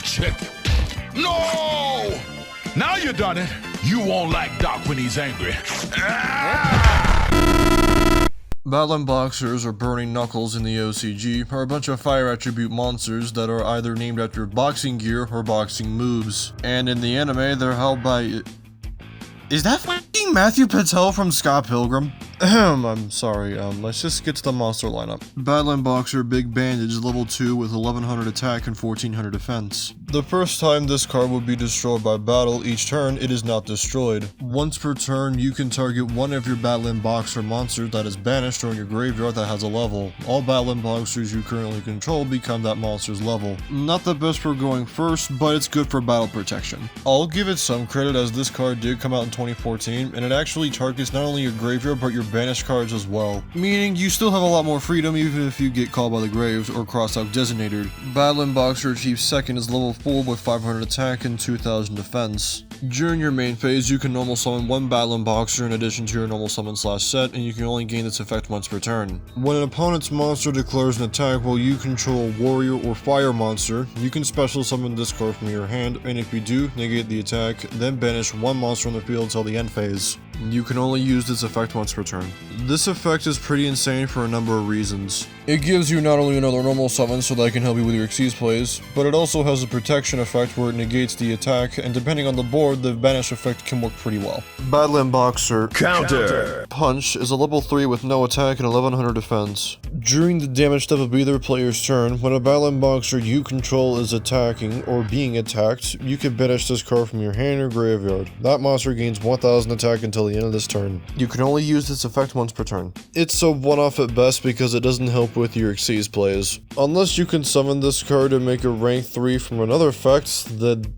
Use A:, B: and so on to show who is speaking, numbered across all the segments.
A: Check. No! Now you done it. You won't like Doc when he's angry.
B: Battlin boxers, or burning knuckles in the OCG, are a bunch of fire attribute monsters that are either named after boxing gear or boxing moves. And in the anime, they're held by... Is that f***ing Matthew Patel from Scott Pilgrim? I'm sorry, let's just get to the monster lineup. Battlin Boxer Big Bandage, level 2 with 1100 attack and 1400 defense. The first time this card would be destroyed by battle each turn, it is not destroyed. Once per turn, you can target one of your Battlin Boxer monsters that is banished or in your graveyard that has a level. All Battlin Boxers you currently control become that monster's level. Not the best for going first, but it's good for battle protection. I'll give it some credit as this card did come out in 2014, and it actually targets not only your graveyard but your banished cards as well, meaning you still have a lot more freedom even if you get called by the graves or crossed out designated. Battlin Boxer Chief Second is level 4 with 500 attack and 2000 defense. During your main phase, you can normal summon one Battlin Boxer in addition to your normal summon / set, and you can only gain this effect once per turn. When an opponent's monster declares an attack while you control a warrior or fire monster, you can special summon this card from your hand, and if you do, negate the attack, then banish one monster on the field till the end phase. You can only use this effect once per turn. This effect is pretty insane for a number of reasons. It gives you not only another normal summon so that it can help you with your Xyz plays, but it also has a protection effect where it negates the attack, and depending on the board, the banish effect can work pretty well. Battlin Boxer
A: Counter.
B: Punch is a level 3 with no attack and 1100 defense. During the damage step of either player's turn, when a Battlin Boxer you control is attacking or being attacked, you can banish this card from your hand or graveyard. That monster gains 1000 attack until the end of this turn. You can only use this effect once per turn. It's a one-off at best because it doesn't help with your Xyz plays. Unless you can summon this card and make a rank 3 from another effect, then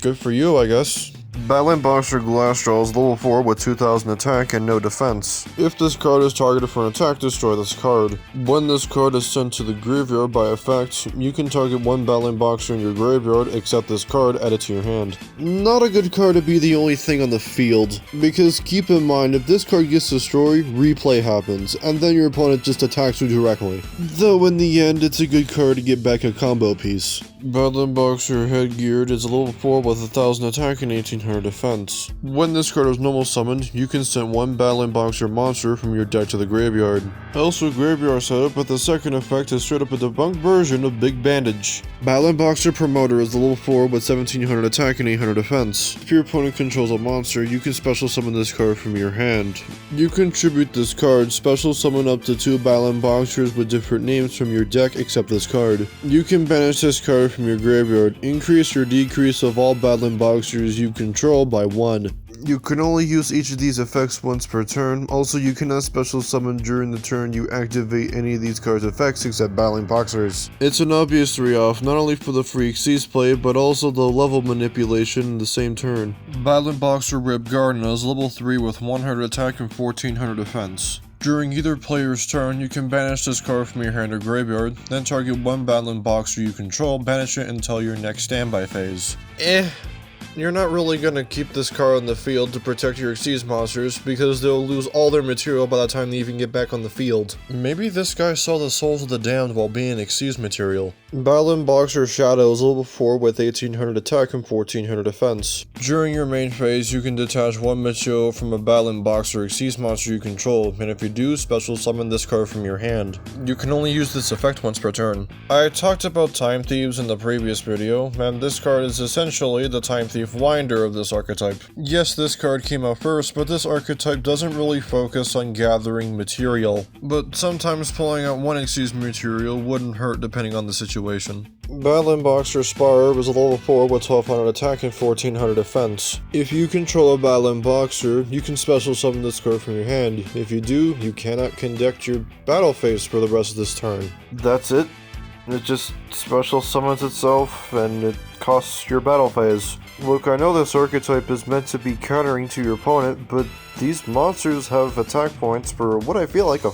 B: good for you, I guess. Battlin Boxer Glassjaw is level 4 with 2000 attack and no defense. If this card is targeted for an attack, destroy this card. When this card is sent to the graveyard by effect, you can target one Battlin Boxer in your graveyard except this card added to your hand. Not a good card to be the only thing on the field, because keep in mind if this card gets destroyed, replay happens, and then your opponent just attacks you directly. Though in the end, it's a good card to get back a combo piece. Battlin Boxer Headgeared is a level 4 with 1000 attack and 1800 defense. When this card is normal summoned, you can send one Battlin Boxer monster from your deck to the graveyard. Also graveyard setup, but the second effect is straight up a debunked version of Big Bandage. Battlin Boxer Promoter is a level 4 with 1700 attack and 800 defense. If your opponent controls a monster, you can special summon this card from your hand. You contribute this card, special summon up to 2 Battlin Boxers with different names from your deck except this card. You can banish this card from your graveyard, increase or decrease of all Battlin Boxers you control by 1. You can only use each of these effects once per turn. Also, you cannot special summon during the turn you activate any of these cards' effects except Battlin Boxers. It's an obvious 3-off, not only for the free Xyz play, but also the level manipulation in the same turn. Battlin Boxer Rip Garden is level 3 with 100 attack and 1400 defense. During either player's turn, you can banish this card from your hand or graveyard, then target one Battlin Boxer you control, banish it until your next standby phase. You're not really gonna keep this card on the field to protect your Xyz monsters because they'll lose all their material by the time they even get back on the field. Maybe this guy saw the Souls of the Damned while being Xyz material. Battlin Boxer Shadow is level 4 with 1800 attack and 1400 defense. During your main phase, you can detach one material from a Battlin Boxer Xyz monster you control, and if you do, special summon this card from your hand. You can only use this effect once per turn. I talked about Time Thieves in the previous video, and this card is essentially the Time Thief Winder of this archetype. Yes, this card came out first, but this archetype doesn't really focus on gathering material, but sometimes pulling out one Xyz material wouldn't hurt depending on the situation. Battlin Boxer Spire is a level 4 with 1200 attack and 1400 defense. If you control a Battlin Boxer, you can special summon this card from your hand. If you do, you cannot conduct your battle phase for the rest of this turn. That's it. It just special summons itself, and it costs your battle phase. Look, I know this archetype is meant to be countering to your opponent, but these monsters have attack points for what I feel like a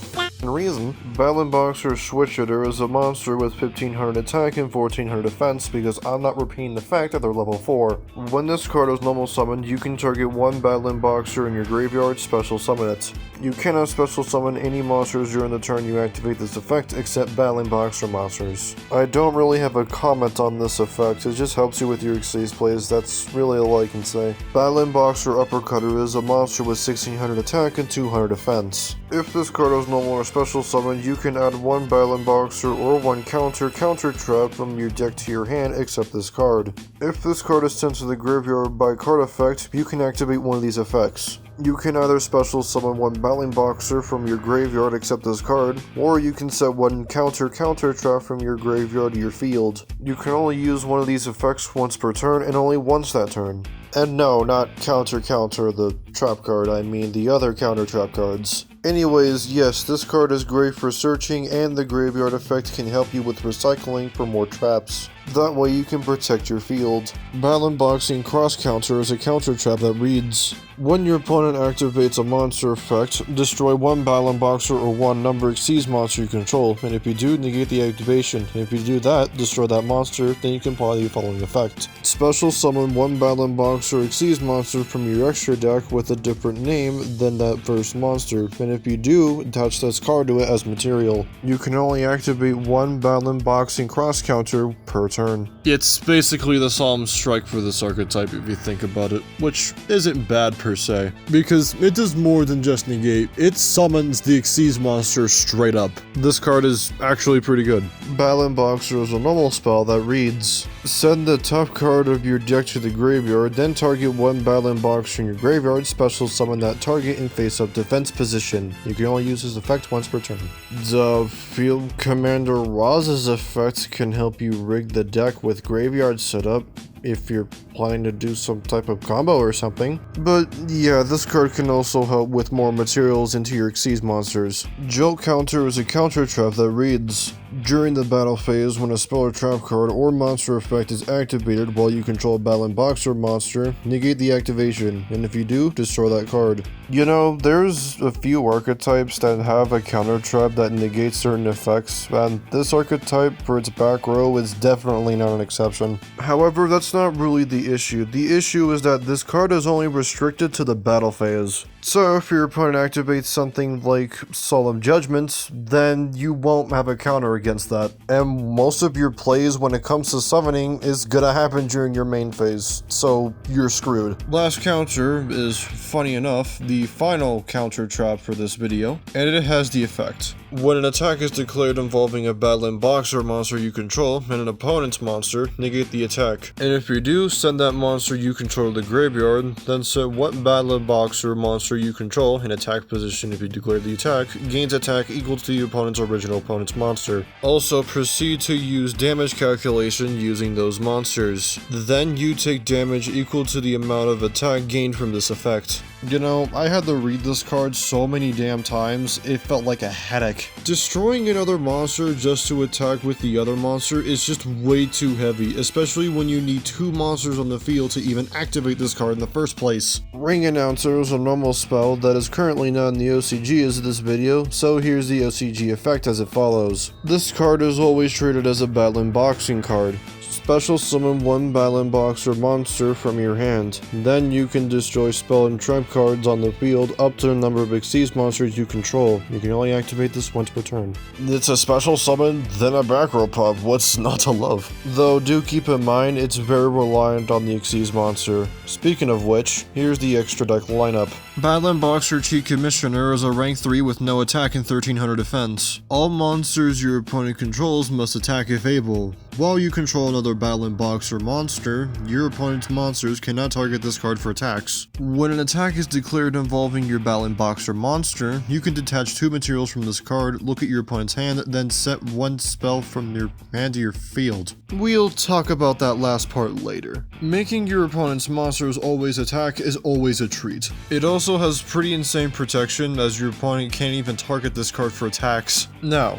B: reason. Battlin Boxer Switch Hitter is a monster with 1500 attack and 1400 defense because I'm not repeating the fact that they're level 4. When this card is normal summoned, you can target one Battlin Boxer in your graveyard, special summon it. You cannot special summon any monsters during the turn you activate this effect except Battlin Boxer monsters. I don't really have a comment on this effect, it just helps you with your Xyz plays, that's really all I can say. Battlin Boxer Uppercutter is a monster with 1600 attack and 200 defense. If this card is normal or special summon, you can add one Battlin Boxer or one counter trap from your deck to your hand except this card. If this card is sent to the graveyard by card effect, you can activate one of these effects. You can either special summon one Battlin Boxer from your graveyard except this card, or you can set one counter trap from your graveyard to your field. You can only use one of these effects once per turn and only once that turn. And no, not counter the trap card, I mean the other counter trap cards. Anyways, yes, this card is great for searching and the graveyard effect can help you with recycling for more traps. That way you can protect your field. Battlin Boxing Cross Counter is a counter trap that reads, when your opponent activates a monster effect, destroy one Battlin Boxer or one number Xyz monster you control, and if you do, negate the activation, and if you do that, destroy that monster, then you can apply the following effect. Special summon one Battlin Boxer or Xyz monster from your extra deck with a different name than that first monster, and if you do, attach this card to it as material. You can only activate one Battlin Boxing Cross Counter per turn. It's basically the Solemn Strike for this archetype if you think about it, which isn't bad per se, because it does more than just negate, it summons the Xyz monster straight up. This card is actually pretty good. Battlin Boxer is a normal spell that reads, send the top card of your deck to the graveyard, then target one Battlin Boxer in your graveyard, special summon that target in face-up defense position. You can only use this effect once per turn. The Field Commander Roz's effect can help you rig the deck with graveyard setup if you're planning to do some type of combo or something. But yeah, this card can also help with more materials into your Xyz monsters. Jolt Counter is a counter trap that reads, during the battle phase, when a spell or trap card or monster effect is activated while you control a Battlin Boxer monster, negate the activation, and if you do, destroy that card. You know, there's a few archetypes that have a counter trap that negates certain effects, and this archetype, for its back row, is definitely not an exception. However, that's not really the issue. The issue is that this card is only restricted to the battle phase. So if your opponent activates something like Solemn Judgments, then you won't have a counter against that. And most of your plays when it comes to summoning is gonna happen during your main phase, so you're screwed. Last counter is, funny enough, the final counter trap for this video, and it has the effect. When an attack is declared involving a Battlin Boxer monster you control and an opponent's monster, negate the attack. And if you do, send that monster you control to the graveyard, then set what Battlin Boxer monster you control in attack position if you declare the attack, gains attack equal to the opponent's original opponent's monster. Also proceed to use damage calculation using those monsters. Then you take damage equal to the amount of attack gained from this effect. You know, I had to read this card so many damn times, it felt like a headache. Destroying another monster just to attack with the other monster is just way too heavy, especially when you need two monsters on the field to even activate this card in the first place. Ring Announcer is a normal spell that is currently not in the OCG as of this video, so here's the OCG effect as it follows. This card is always treated as a Battlin Boxing card. Special summon one Battlin Boxer monster from your hand. Then you can destroy spell and trap cards on the field up to the number of Xyz monsters you control. You can only activate this once per turn. It's a special summon, then a back row pop. What's not to love? Though do keep in mind, it's very reliant on the Xyz monster. Speaking of which, here's the extra deck lineup. Battlin Boxer Chief Commissioner is a rank 3 with no attack and 1300 defense. All monsters your opponent controls must attack if able. While you control another Battlin Boxer monster, your opponent's monsters cannot target this card for attacks. When an attack is declared involving your Battlin Boxer monster, you can detach two materials from this card, look at your opponent's hand, then set one spell from your hand to your field. We'll talk about that last part later. Making your opponent's monsters always attack is always a treat. It also has pretty insane protection, as your opponent can't even target this card for attacks. Now,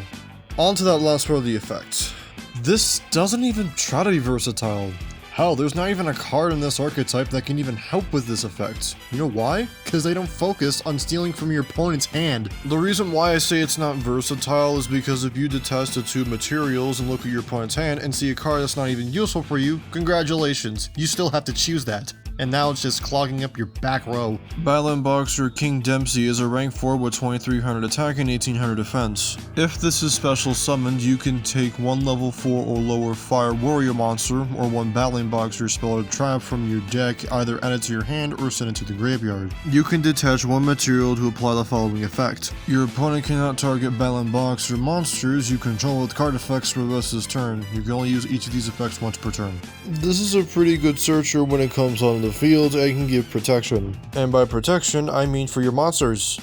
B: on to that last part of the effect. This doesn't even try to be versatile. Hell, there's not even a card in this archetype that can even help with this effect. You know why? Because they don't focus on stealing from your opponent's hand. The reason why I say it's not versatile is because if you detach the two materials and look at your opponent's hand and see a card that's not even useful for you, congratulations, you still have to choose that. And now it's just clogging up your back row. Battlin Boxer King Dempsey is a rank 4 with 2300 attack and 1800 defense. If this is special summoned, you can take one level 4 or lower fire warrior monster or one Battlin Boxer spell or trap from your deck, either add it to your hand or send it to the graveyard. You can detach one material to apply the following effect. Your opponent cannot target Battlin Boxer monsters you control with card effects for the rest of his turn. You can only use each of these effects once per turn. This is a pretty good searcher when it comes on the field and can give protection. And by protection, I mean for your monsters.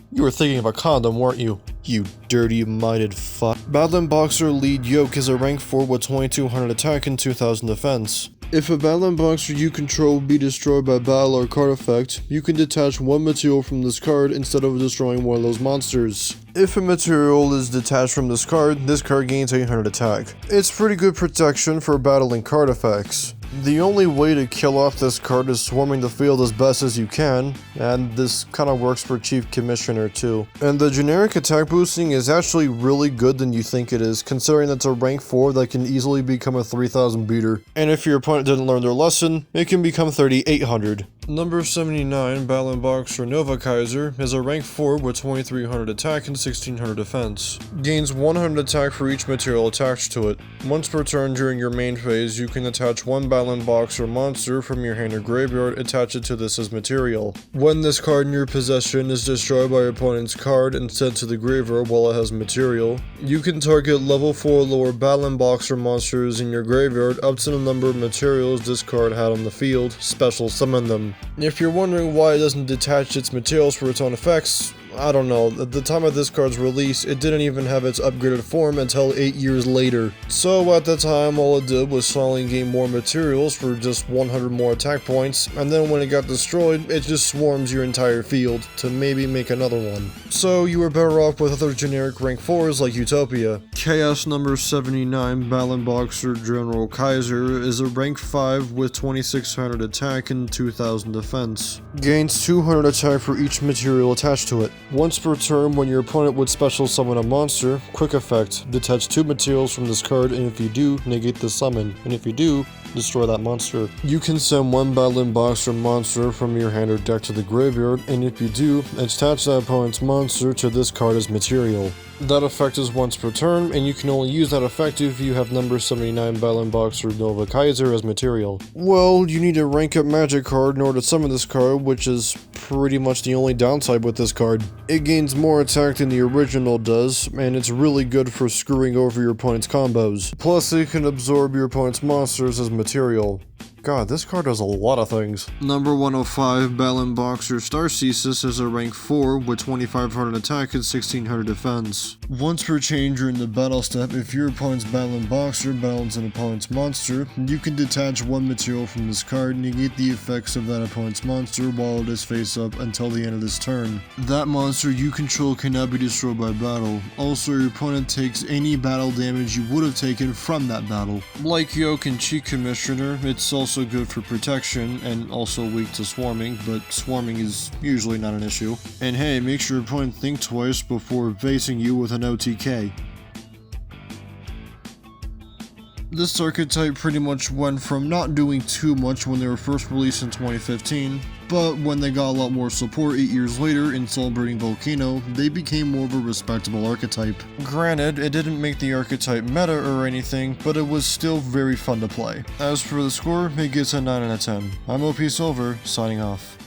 B: You were thinking of a condom, weren't you? You dirty-minded fuck. Battlin Boxer Lead Yoke is a rank 4 with 2200 attack and 2000 defense. If a Battlin Boxer you control be destroyed by battle or card effect, you can detach one material from this card instead of destroying one of those monsters. If a material is detached from this card gains 800 attack. It's pretty good protection for battling card effects. The only way to kill off this card is swarming the field as best as you can, and this kinda works for Chief Commissioner too. And the generic attack boosting is actually really good than you think it is, considering it's a rank 4 that can easily become a 3000 beater. And if your opponent didn't learn their lesson, it can become 3800. Number 79, Battlin Boxer Nova Kaiser, is a rank 4 with 2300 attack and 1600 defense. Gains 100 attack for each material attached to it. Once per turn during your main phase, you can attach one Battlin Boxer monster from your hand or graveyard, attach it to this as material. When this card in your possession is destroyed by your opponent's card and sent to the graveyard while it has material, you can target level 4 lower Battlin Boxer monsters in your graveyard up to the number of materials this card had on the field, special summon them. If you're wondering why it doesn't detach its materials for its own effects, I don't know. At the time of this card's release, it didn't even have its upgraded form until 8 years later. So at the time, all it did was slowly gain more materials for just 100 more attack points, and then when it got destroyed, it just swarms your entire field to maybe make another one. So you were better off with other generic rank 4s like Utopia. Chaos number 79, Battlin Boxer General Kaiser, is a rank 5 with 2600 attack and 2000 defense. Gains 200 attack for each material attached to it. Once per turn, when your opponent would special summon a monster, quick effect, detach 2 materials from this card, and if you do, negate the summon, and if you do, destroy that monster. You can send one Battlin Boxer monster from your hand or deck to the graveyard, and if you do, attach that opponent's monster to this card as material. That effect is once per turn, and you can only use that effect if you have number 79 Battlin Boxer Nova Kaiser as material. Well, you need a rank up magic card in order to summon this card, which is pretty much the only downside with this card. It gains more attack than the original does, and it's really good for screwing over your opponent's combos. Plus, it can absorb your opponent's monsters as material. God, this card does a lot of things. Number 105, Battlin Boxer Starcesis is a rank 4 with 2500 attack and 1600 defense. Once per chain during the battle step, if your opponent's Battlin Boxer battles an opponent's monster, you can detach one material from this card, negate the effects of that opponent's monster while it is face up until the end of this turn. That monster you control cannot be destroyed by battle. Also, your opponent takes any battle damage you would have taken from that battle. Like Yoke and Chief Commissioner, it's also good for protection and also weak to swarming, but swarming is usually not an issue. And hey, make sure your opponent think twice before facing you with an OTK. This archetype pretty much went from not doing too much when they were first released in 2015, but when they got a lot more support 8 years later in Celebrating Volcano, they became more of a respectable archetype. Granted, it didn't make the archetype meta or anything, but it was still very fun to play. As for the score, it gets a 9 out of 10. I'm OP Silver, signing off.